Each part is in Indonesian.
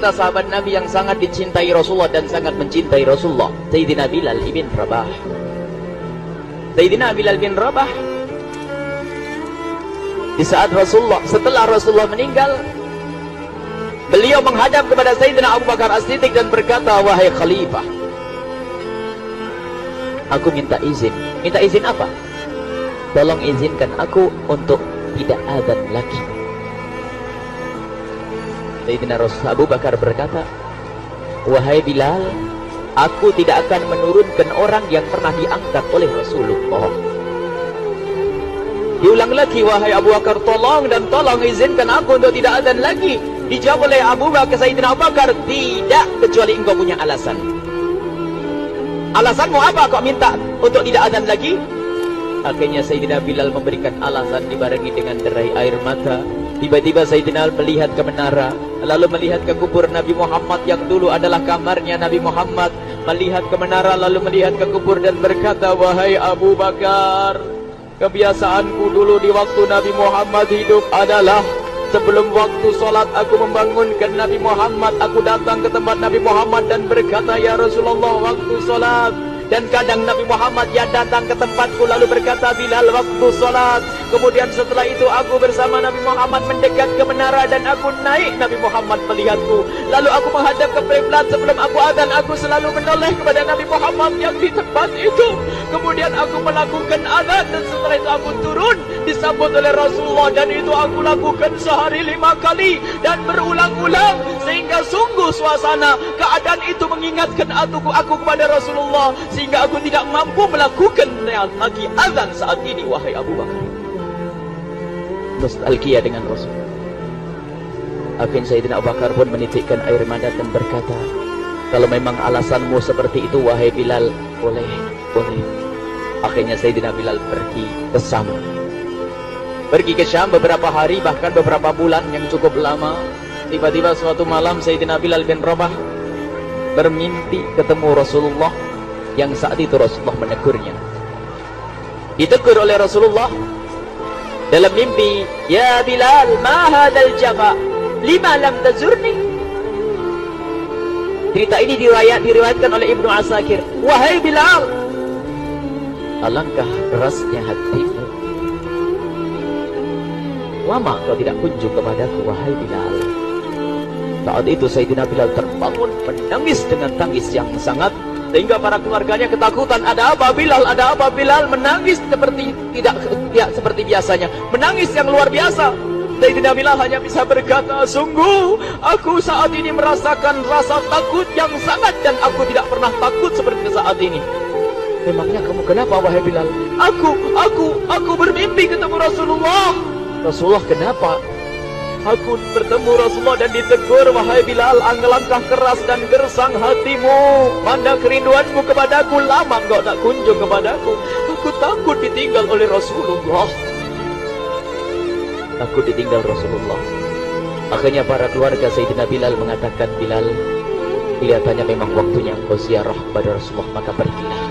kita sahabat Nabi yang sangat dicintai Rasulullah dan sangat mencintai Rasulullah, Sayyidina Bilal ibn Rabah. Sayyidina Bilal bin Rabah, di saat setelah Rasulullah meninggal, beliau menghadap kepada Sayyidina Abu Bakar As-Siddiq dan berkata, wahai khalifah, aku minta izin. Minta izin apa? Tolong izinkan aku untuk tidak azan lagi. Sayyidina Abu Bakar berkata, wahai Bilal, aku tidak akan menurunkan orang yang pernah diangkat oleh Rasulullah. Diulang lagi, wahai Abu Bakar, tolong dan tolong izinkan aku untuk tidak azan lagi. Dijawab oleh Abu Bakar, Sayyidina Abu Bakar, tidak, kecuali engkau punya alasan. Alasanmu apa kau minta untuk tidak azan lagi? Akhirnya Sayyidina Bilal memberikan alasan dibarengi dengan derai air mata. Tiba-tiba Sayyidina melihat ke menara, lalu melihat ke kubur Nabi Muhammad yang dulu adalah kamarnya Nabi Muhammad. Melihat ke menara, lalu melihat ke kubur dan berkata, wahai Abu Bakar, kebiasaanku dulu di waktu Nabi Muhammad hidup adalah sebelum waktu sholat aku membangunkan Nabi Muhammad. Aku datang ke tempat Nabi Muhammad dan berkata, ya Rasulullah, waktu sholat. Dan kadang Nabi Muhammad yang datang ke tempatku lalu berkata, Bilal, waktu sholat. Kemudian setelah itu aku bersama Nabi Muhammad mendekat ke menara dan aku naik. Nabi Muhammad melihatku. Lalu aku menghadap ke kiblat. Sebelum aku azan, aku selalu menoleh kepada Nabi Muhammad yang di tempat itu. Kemudian aku melakukan azan dan setelah itu aku turun disambut oleh Rasulullah. Dan itu aku lakukan sehari 5 kali dan berulang-ulang, sehingga sungguh suasana keadaan itu mengingatkan aku kepada Rasulullah, sehingga aku tidak mampu melakukan lagi azan saat ini, wahai Abu Bakar. Nostalgia dengan Rasul. Akhirnya Sayyidina Abu Bakar pun menitikkan air mata dan berkata, kalau memang alasanmu seperti itu, wahai Bilal, boleh. Akhirnya Sayyidina Bilal pergi ke Syam. Pergi ke Syam beberapa hari, bahkan beberapa bulan yang cukup lama. Tiba-tiba suatu malam Sayyidina Bilal bin Rabah bermimpi ketemu Rasulullah, yang saat itu Rasulullah menegurnya. Ditegur oleh Rasulullah dalam mimpi, ya Bilal, ma hadzal jafa, lima lam tazurni. Cerita ini diriwayatkan oleh Ibnu Asakir. Wahai Bilal, alangkah kerasnya hatimu, lama kau tidak kunjung kepadaku, wahai Bilal. Saat itu Sayyidina Bilal terbangun menangis dengan tangis yang sangat, sehingga para keluarganya ketakutan. Ada apa Bilal? Ada apa Bilal? Menangis seperti tidak seperti biasanya, menangis yang luar biasa. Sayyidina Bilal hanya bisa berkata, sungguh aku saat ini merasakan rasa takut yang sangat, dan aku tidak pernah takut seperti saat ini. Memangnya kamu kenapa, wahai Bilal? Aku bermimpi ketemu Rasulullah. Rasulullah, kenapa? Aku bertemu Rasulullah dan ditegur, wahai Bilal, alangkah keras dan gersang hatimu. Mana kerinduanmu kepadaku, lama engkau tak kunjung kepadaku. Aku takut ditinggal oleh Rasulullah. Takut ditinggal Rasulullah. Akhirnya para keluarga Sayyidina Bilal mengatakan, Bilal, kelihatannya memang waktunya engkau ziarah kepada Rasulullah, maka pergilah.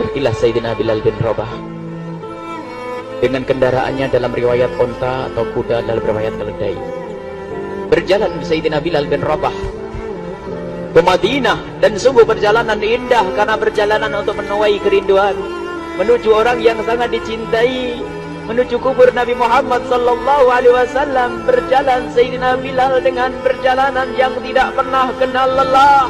Pergilah Sayyidina Bilal bin Rabah dengan kendaraannya, dalam riwayat onta atau kuda, dalam riwayat keledai. Berjalan Sayyidina Bilal bin Rabah ke Madinah, dan sungguh perjalanan indah karena perjalanan untuk menuai kerinduan, menuju orang yang sangat dicintai, menuju kubur Nabi Muhammad sallallahu alaihi wasallam. Berjalan Sayyidina Bilal dengan perjalanan yang tidak pernah kenal lelah,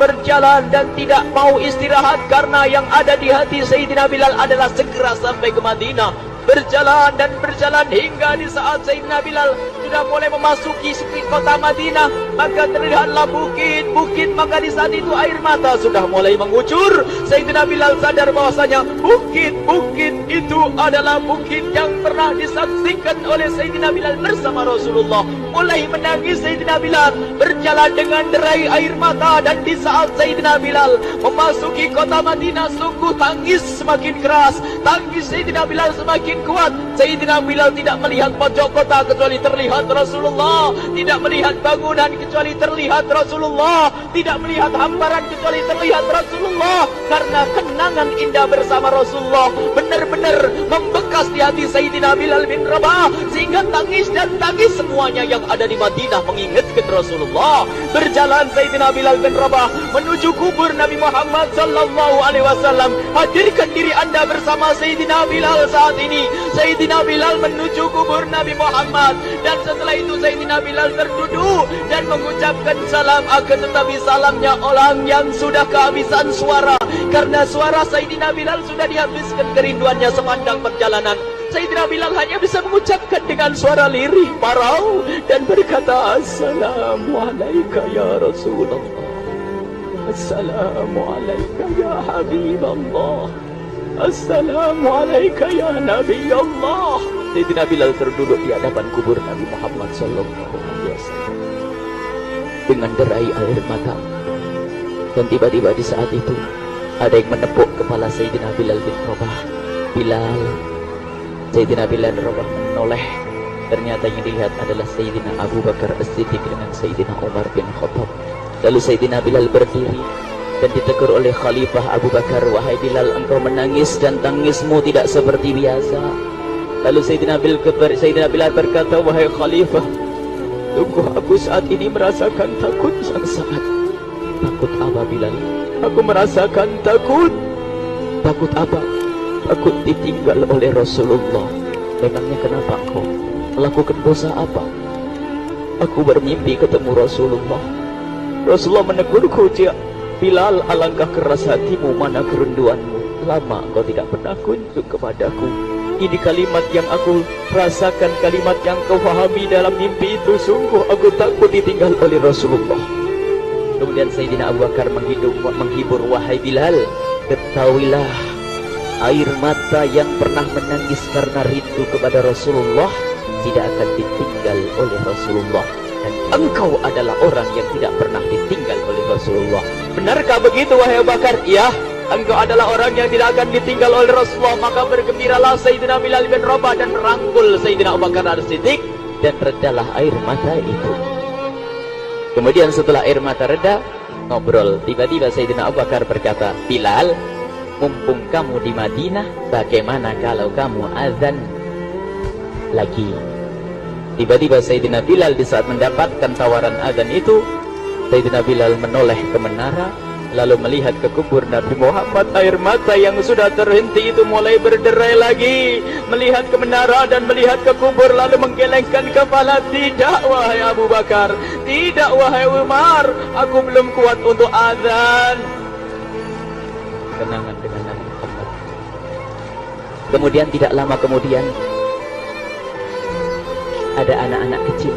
berjalan dan tidak mau istirahat, karena yang ada di hati Sayyidina Bilal adalah segera sampai ke Madinah. Berjalan dan berjalan hingga di saat Sayyidina Bilal sudah mulai memasuki kota Madinah, maka terlihatlah bukit-bukit. Maka di saat itu air mata sudah mulai mengucur. Sayyidina Bilal sadar bahwasanya bukit-bukit itu adalah bukit yang pernah disaksikan oleh Sayyidina Bilal bersama Rasulullah. mulai menangis Sayyidina Bilal, berjalan dengan derai air mata. Dan di saat Sayyidina Bilal memasuki kota Madinah, sungguh tangis semakin keras, tangis Sayyidina Bilal semakin kuat. Sayyidina Bilal tidak melihat pojok kota kecuali terlihat Rasulullah, tidak melihat bangunan kecuali terlihat Rasulullah, tidak melihat hamparan kecuali terlihat Rasulullah. Karena kenangan indah bersama Rasulullah benar-benar membekas di hati Sayyidina Bilal bin Rabah, sehingga tangis dan tangis semuanya yang ada di Madinah mengingatkan Rasulullah. Berjalan Sayyidina Bilal bin Rabah menuju kubur Nabi Muhammad sallallahu alaihi wasallam. Hadirkan diri Anda bersama Sayyidina Bilal saat ini. Sayyidina Bilal menuju kubur Nabi Muhammad, dan setelah itu Sayyidina Bilal terduduk dan mengucapkan salam. Akan tetapi salamnya orang yang sudah kehabisan suara, karena suara Sayyidina Bilal sudah dihabiskan kerinduannya sepanjang perjalanan. Sayyidina Bilal hanya bisa mengucapkan dengan suara lirih parau dan berkata, Assalamualaikum ya Rasulullah, Assalamualaikum ya Habiballah, Assalamualaikum ya Nabi Allah. Sayyidina Bilal terduduk di hadapan kubur Nabi Muhammad sallallahu alaihi wasallam dengan derai air mata. Dan tiba-tiba di saat itu ada yang menepuk kepala Sayyidina Bilal bin Rabah. Bilal. Sayyidina Bilal bin Rabah menoleh. Ternyata yang dilihat adalah Sayyidina Abu Bakar As-Siddiq dengan Sayyidina Umar bin Khattab. Lalu Sayyidina Bilal berdiri dan ditegur oleh Khalifah Abu Bakar, wahai Bilal, engkau menangis dan tangismu tidak seperti biasa. Lalu Sayyidina Bilal berkata, wahai Khalifah, sungguh aku saat ini merasakan takut yang sangat. Takut apa Bilal? Aku merasakan takut. Takut apa? Takut ditinggal oleh Rasulullah. Memangnya kenapa engkau melakukan dosa apa? Aku bermimpi ketemu Rasulullah. Rasulullah menegurku, Bilal, alangkah keras hatimu, mana kerinduanmu. Lama engkau tidak pernah kunjung kepadaku. Ini kalimat yang aku rasakan, kalimat yang kau fahami dalam mimpi itu. Sungguh aku takut ditinggal oleh Rasulullah. Kemudian Sayyidina Abu Bakar menghibur, wahai Bilal, ketahuilah, air mata yang pernah menangis karena rindu kepada Rasulullah tidak akan ditinggal oleh Rasulullah. Dan engkau adalah orang yang tidak pernah ditinggal oleh Rasulullah. Benarkah begitu wahai Abu Bakar? Ya, engkau adalah orang yang tidak akan ditinggal oleh Rasulullah. Maka bergembiralah Sayyidina Bilal bin Rabah dan merangkul Sayyidina Abu Bakar As-Siddiq, dan redalah air mata itu. Kemudian setelah air mata reda, ngobrol. Tiba-tiba Sayyidina Abu Bakar berkata, Bilal, mumpung kamu di Madinah, bagaimana kalau kamu azan lagi? Tiba-tiba Sayyidina Bilal di saat mendapatkan tawaran azan itu, Sayyidina Bilal menoleh ke menara, lalu melihat ke kubur Nabi Muhammad. Air mata yang sudah terhenti itu mulai berderai lagi. Melihat ke menara dan melihat ke kubur, lalu menggelengkan kepala. Tidak wahai Abu Bakar, tidak wahai Umar, aku belum kuat untuk azan. Kenangan dengan Nabi Muhammad. Kemudian tidak lama kemudian ada anak-anak kecil.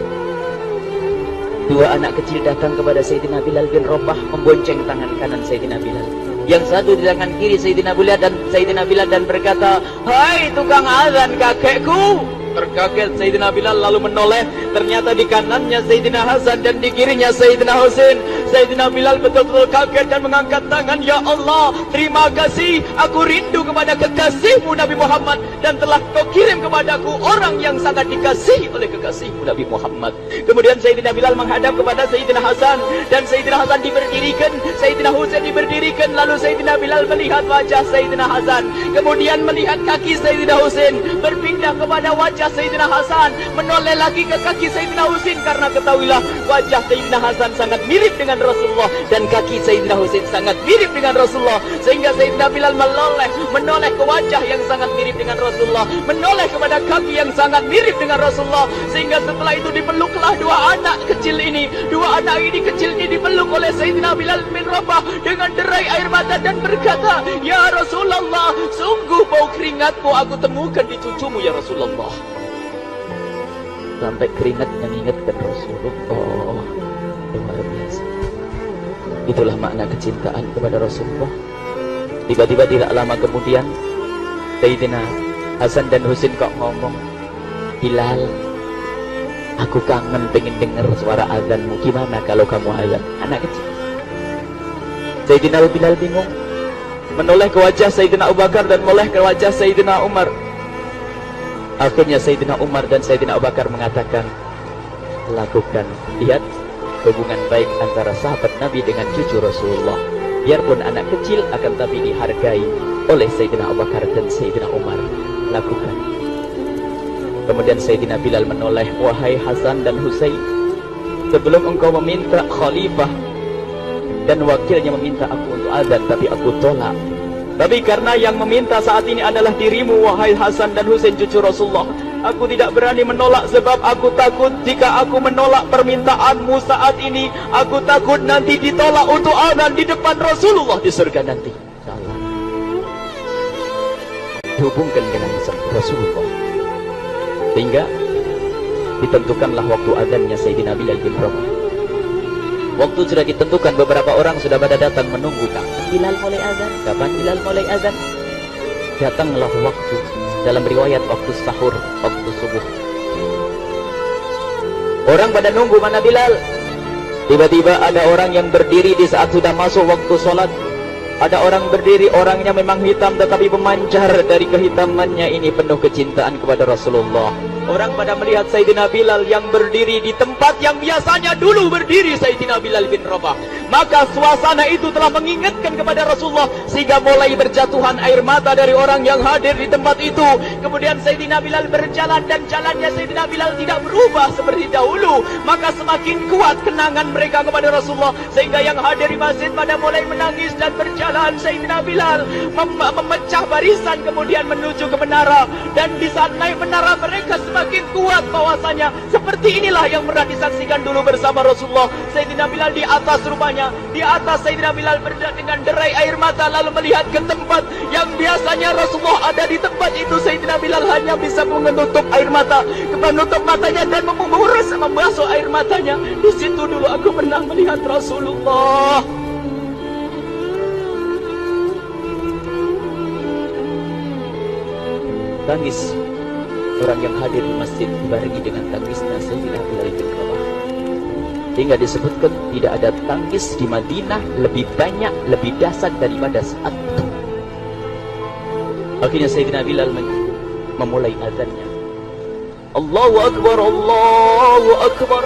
Dua anak kecil datang kepada Sayyidina Bilal bin Rabah, membonceng tangan kanan Sayyidina Bilal. Yang satu di tangan kiri Sayyidina Bilal dan berkata, hai tukang azan kakekku. Terkaget Sayyidina Bilal lalu menoleh. Ternyata di kanannya Sayyidina Hasan dan di kirinya Sayyidina Husain. Sayyidina Bilal betul-betul kaget dan mengangkat tangan. Ya Allah, terima kasih. Aku rindu kepada kekasihmu Nabi Muhammad, dan telah kau kirim kepadaku orang yang sangat dikasihi oleh kekasihmu Nabi Muhammad. Kemudian Sayyidina Bilal menghadap kepada Sayyidina Hasan, dan Sayyidina Hasan diberdirikan, Sayyidina Husain diberdirikan. Lalu Sayyidina Bilal melihat wajah Sayyidina Hasan, kemudian melihat kaki Sayyidina Husain, berpindah kepada wajah Sayyidina Hasan, menoleh lagi ke kaki Sayyidina Husain. Karena ketahuilah, wajah Sayyidina Hasan sangat mirip dengan Rasulullah dan kaki Sayyidina Husain sangat mirip dengan Rasulullah, sehingga Sayyidina Bilal menoleh ke wajah yang sangat mirip dengan Rasulullah, menoleh kepada kaki yang sangat mirip dengan Rasulullah, sehingga setelah itu dipeluklah dua anak kecil ini. Dua anak ini kecil ini dipeluk oleh Sayyidina Bilal bin Rabah dengan derai air mata dan berkata, ya Rasulullah, sungguh bau keringatmu aku temukan di cucumu ya Rasulullah. Sampai keringat mengingatkan Rasulullah. Luar biasa. Itulah makna kecintaan kepada Rasulullah. Tiba-tiba tidak lama kemudian Sayyidina Hasan dan Husain kok ngomong, Bilal, Aku kangen pengen dengar suara azanmu. Gimana kalau kamu azan? Anak kecil. Sayyidina Bilal bingung, menoleh ke wajah Sayyidina Abu Bakar dan menoleh ke wajah Sayyidina Umar. Akhirnya Sayyidina Umar dan Sayyidina Abu Bakar mengatakan, lakukan. Lihat hubungan baik antara sahabat Nabi dengan cucu Rasulullah. Biarpun anak kecil akan tapi dihargai oleh Sayyidina Abu Bakar dan Sayyidina Umar. Lakukan. Kemudian Sayyidina Bilal menoleh, wahai Hasan dan Husain, sebelum engkau meminta khalifah dan wakilnya meminta aku untuk azan, tapi aku tolak. Tapi karena yang meminta saat ini adalah dirimu, wahai Hasan dan Husain cucu Rasulullah, aku tidak berani menolak sebab aku takut jika aku menolak permintaanmu saat ini, aku takut nanti ditolak untuk azan di depan Rasulullah di surga nanti. Salah. Dihubungkan dengan Rasulullah. Sehingga ditentukanlah waktu azannya Sayyidina Bilal bin Rabah. Waktu sudah ditentukan, beberapa orang sudah pada datang menunggu. Kapan Bilal mulai azan? Kapan Bilal mulai azan? Datanglah waktu. Dalam riwayat waktu sahur, waktu subuh. Orang pada nunggu mana Bilal. Tiba-tiba ada orang yang berdiri di saat sudah masuk waktu sholat. Ada orang berdiri, orangnya memang hitam tetapi memancar dari kehitamannya ini penuh kecintaan kepada Rasulullah. Orang pada melihat Sayyidina Bilal yang berdiri di tempat yang biasanya dulu berdiri Sayyidina Bilal bin Rabah. Maka suasana itu telah mengingatkan kepada Rasulullah sehingga mulai berjatuhan air mata dari orang yang hadir di tempat itu. Kemudian Sayyidina Bilal berjalan dan jalannya Sayyidina Bilal tidak berubah seperti dahulu. Maka semakin kuat kenangan mereka kepada Rasulullah sehingga yang hadir di masjid pada mulai menangis dan berjalan. Sayyidina Bilal memecah barisan kemudian menuju ke menara, dan di saat naik menara mereka semakin kuat bahwasanya seperti inilah yang pernah disaksikan dulu bersama Rasulullah. Sayyidina Bilal di atas rupanya, di atas Sayyidina Bilal berada dengan derai air mata lalu melihat ke tempat yang biasanya Rasulullah ada di tempat itu. Sayyidina Bilal hanya bisa menutup air mata, menutup matanya dan membasuh air matanya. Di situ dulu aku pernah melihat Rasulullah. Tangis orang yang hadir di masjid dibarengi dengan tangisnya Sayyidina Bilal bin Rabah. Hingga disebutkan tidak ada tangis di Madinah lebih banyak, lebih dahsyat daripada saat itu. Akhirnya Sayyidina Bilal memulai azannya. Allahu Akbar, Allahu Akbar.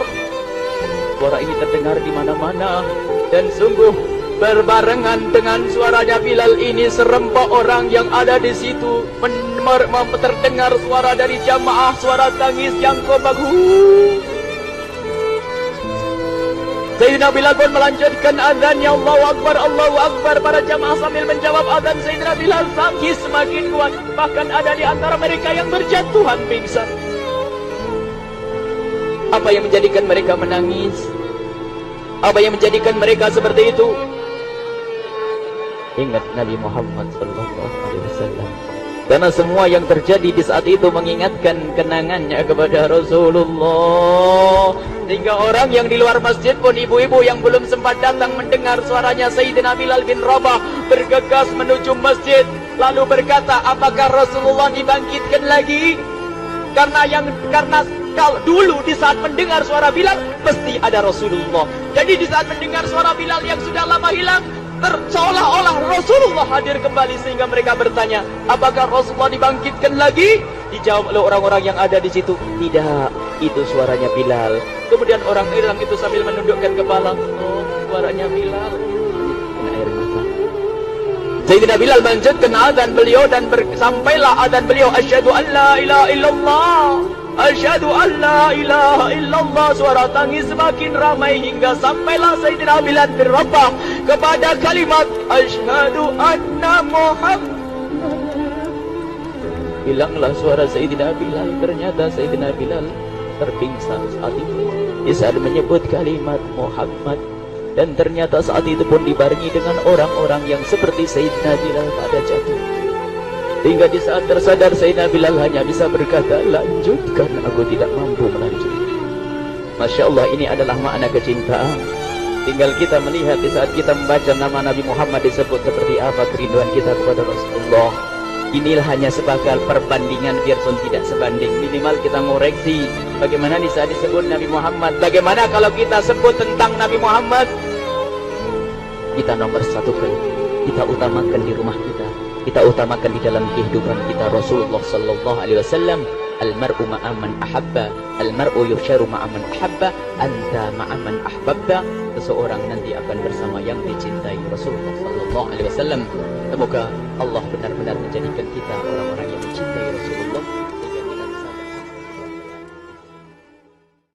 Suara ini terdengar di mana-mana dan sungguh berbarengan dengan suaranya Bilal ini serempak orang yang ada di situ terdengar suara dari jamaah, suara tangis yang kompak. Sayyidina Bilal pun melanjutkan azannya. Allahu Akbar, Allahu Akbar. Para jamaah sambil menjawab azan Sayyidina Bilal tangis semakin kuat. Bahkan ada di antara mereka yang berjatuhan pingsan. Apa yang menjadikan mereka menangis? Apa yang menjadikan mereka seperti itu? Ingat Nabi Muhammad SAW. Karena semua yang terjadi di saat itu mengingatkan kenangannya kepada Rasulullah. Sehingga orang yang di luar masjid pun, ibu-ibu yang belum sempat datang mendengar suaranya Sayyidina Bilal bin Rabah bergegas menuju masjid lalu berkata, apakah Rasulullah dibangkitkan lagi? Karena kalau dulu di saat mendengar suara Bilal pasti ada Rasulullah. Jadi di saat mendengar suara Bilal yang sudah lama hilang, seolah-olah Rasulullah hadir kembali sehingga mereka bertanya, apakah Rasulullah dibangkitkan lagi? Dijawab oleh orang-orang yang ada di situ, tidak, itu suaranya Bilal. Kemudian orang hilang itu sambil menundukkan kepala, oh, suaranya Bilal. Air mata. Sayyidina Bilal melanjutkan azan beliau dan sampailah azan beliau, asyhadu an la ilaha illallah, asyhadu an la ilaha illallah. Suara tangis semakin ramai hingga sampailah Sayyidina Bilal bin Rabah kepada kalimat asyhadu anna Muhammad. Hilanglah suara Sayyidina Bilal. Ternyata Sayyidina Bilal terpingsan saat itu di saat menyebut kalimat Muhammad. Dan ternyata saat itu pun dibarengi dengan orang-orang yang seperti Sayyidina Bilal pada jatuh. Hingga di saat tersadar Sayyidina Bilal hanya bisa berkata, lanjutkan, aku tidak mampu melanjutkan. Masya Allah, ini adalah makna kecintaan. Tinggal kita melihat di saat kita membaca nama Nabi Muhammad disebut seperti apa kerinduan kita kepada Rasulullah. Inilah hanya sebagai perbandingan biarpun tidak sebanding. Minimal kita ngoreksi. Bagaimana di saat disebut Nabi Muhammad? Bagaimana kalau kita sebut tentang Nabi Muhammad? Kita nomor satu kan. Kita utamakan di rumah kita. Kita utamakan di dalam kehidupan kita. Rasulullah sallallahu alaihi wasallam, almar'u ma'aman ahabba, almar'u yusharu ma'aman ahabba, anta ma'aman ahbabta. Seseorang nanti akan bersama yang dicintai. Rasulullah sallallahu alaihi wasallam. Semoga Allah benar-benar menjadikan kita orang-orang